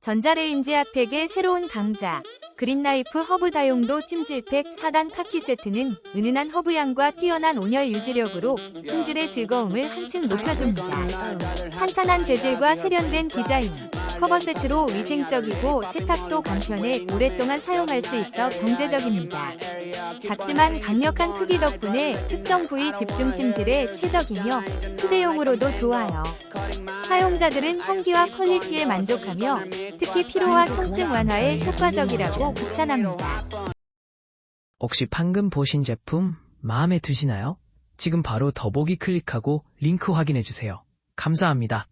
전자레인지 핫팩의 새로운 강자 그린라이프 허브 다용도 찜질팩 4단 카키 세트는 은은한 허브향과 뛰어난 온열 유지력으로 찜질의 즐거움을 한층 높여줍니다. 탄탄한 재질과 세련된 디자인, 커버 세트로 위생적이고 세탁도 간편해 오랫동안 사용할 수 있어 경제적입니다. 작지만 강력한 크기 덕분에 특정 부위 집중 찜질에 최적이며 휴대용으로도 좋아요. 사용자들은 향기와 퀄리티에 만족하며 특히 피로와 통증 완화에 효과적이라고 극찬합니다. 혹시 방금 보신 제품 마음에 드시나요? 지금 바로 더보기 클릭하고 링크 확인해주세요. 감사합니다.